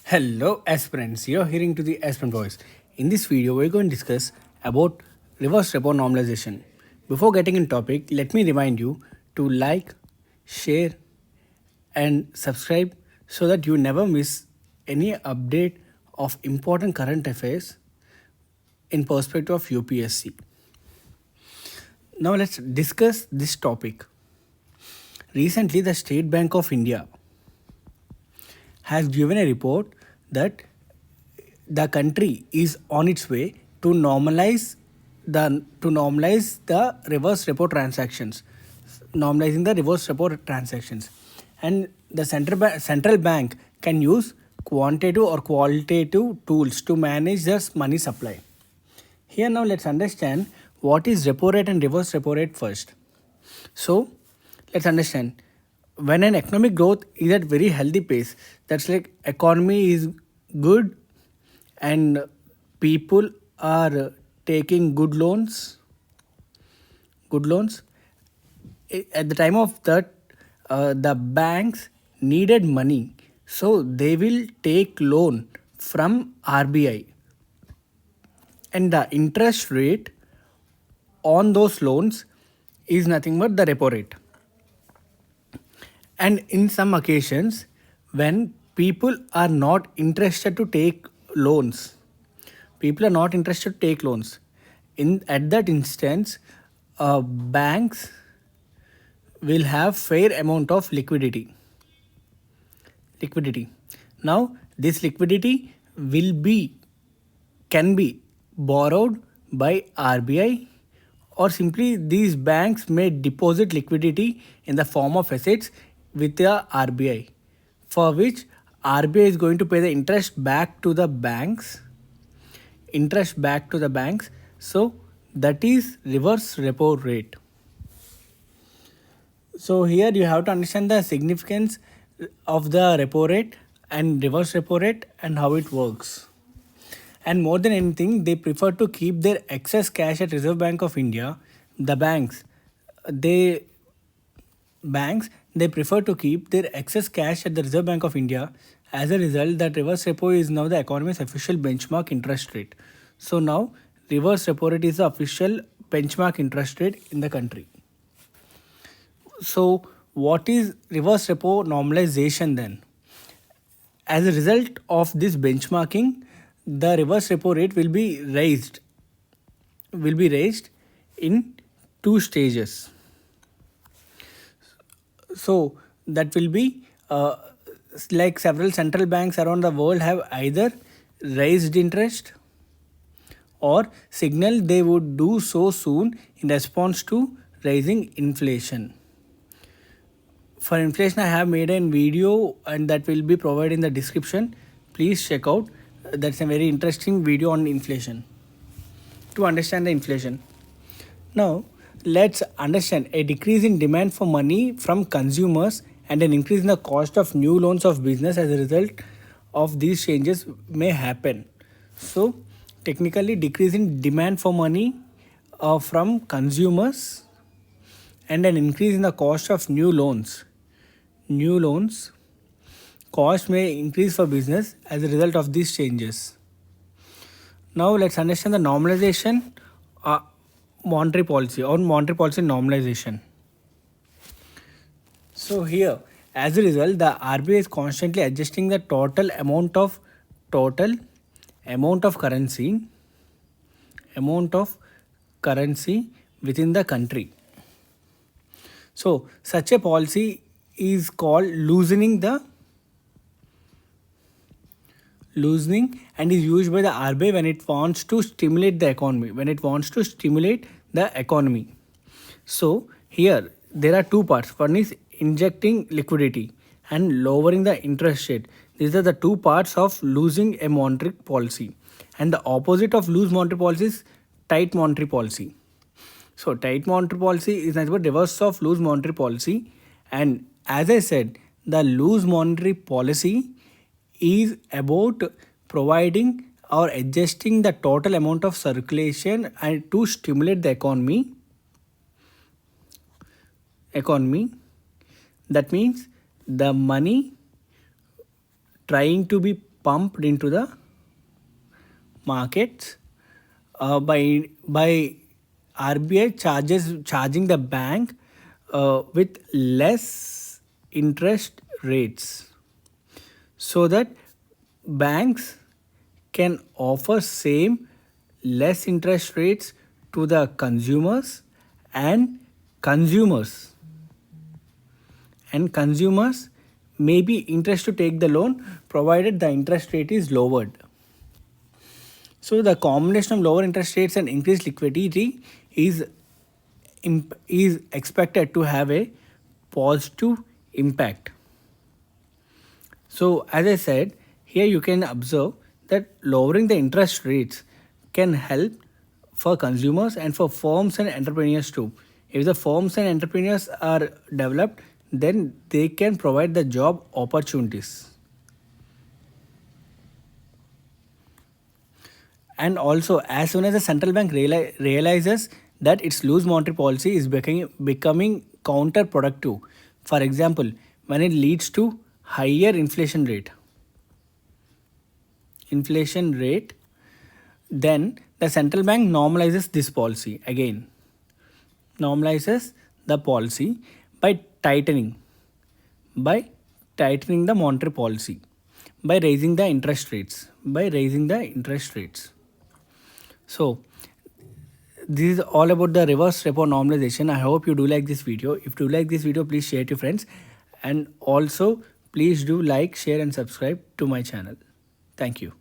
Hello aspirants, you're hearing to the aspirant voice. In this video, we're going to discuss about reverse repo normalization. Before getting in topic, let me remind you to like, share and subscribe so that you never miss any update of important current affairs in perspective of UPSC. Now let's discuss this topic. Recently, the State Bank of India has given a report that the country is on its way to normalize the reverse repo transactions, normalizing the reverse repo transactions, and the central bank can use quantitative or qualitative tools to manage this money supply. Here now let's understand what is repo rate and reverse repo rate first. So let's understand when an economic growth is at very healthy pace, that's like economy is good and people are taking good loans at the time of that, the banks needed money, so they will take loan from RBI, and the interest rate on those loans is nothing but the repo rate. And in some occasions, when people are not interested to take loans, in at that instance, banks will have fair amount of liquidity. Now this liquidity can be borrowed by RBI, or simply these banks may deposit liquidity in the form of assets with the RBI, for which RBI is going to pay the interest back to the banks. So that is reverse repo rate. So here you have to understand the significance of the repo rate and reverse repo rate and how it works. And more than anything, they prefer to keep their excess cash at Reserve Bank of India. The banks, they prefer to keep their excess cash at the Reserve Bank of India. As a result, that reverse repo is now the economy's official benchmark interest rate. So now reverse repo rate is the official benchmark interest rate in the country. So what is reverse repo normalization then? As a result of this benchmarking, the reverse repo rate will be raised in two stages. So that will be like several central banks around the world have either raised interest or signal they would do so soon in response to rising inflation. For inflation, I have made a video and that will be provided in the description. Please check out. That's a very interesting video on inflation to understand the inflation. Now let's understand a decrease in demand for money from consumers and an increase in the cost of new loans of business as a result of these changes may happen. So technically, decrease in demand for money from consumers and an increase in the cost of new loans cost may increase for business as a result of these changes. Now let's understand the normalization monetary policy or monetary policy normalization. So here, as a result, the RBI is constantly adjusting the total amount of currency within the country. So such a policy is called loosening and is used by the RBI when it wants to stimulate the economy. So here there are two parts. One is injecting liquidity and lowering the interest rate. These are the two parts of losing a monetary policy. And the opposite of loose monetary policy is tight monetary policy. So tight monetary policy is nothing but reverse of loose monetary policy. And as I said, the loose monetary policy is about providing or adjusting the total amount of circulation and to stimulate the economy. That means the money trying to be pumped into the markets by RBI charging the bank with less interest rates, so that banks can offer same less interest rates to the and consumers consumers may be interested to take the loan provided the interest rate is lowered. So the combination of lower interest rates and increased liquidity is expected to have a positive impact. So as I said, here you can observe that lowering the interest rates can help for consumers and for firms and entrepreneurs too. If the firms and entrepreneurs are developed, then they can provide the job opportunities. And also, as soon as the central bank realizes that its loose monetary policy is becoming counterproductive, for example, when it leads to higher inflation rate, then the central bank normalizes this policy again, normalizes the policy by tightening the monetary policy, by raising the interest rates. So this is all about the reverse repo normalization. I hope you do like this video. If you like this video, please share it to friends, and also please do like, share and subscribe to my channel. Thank you.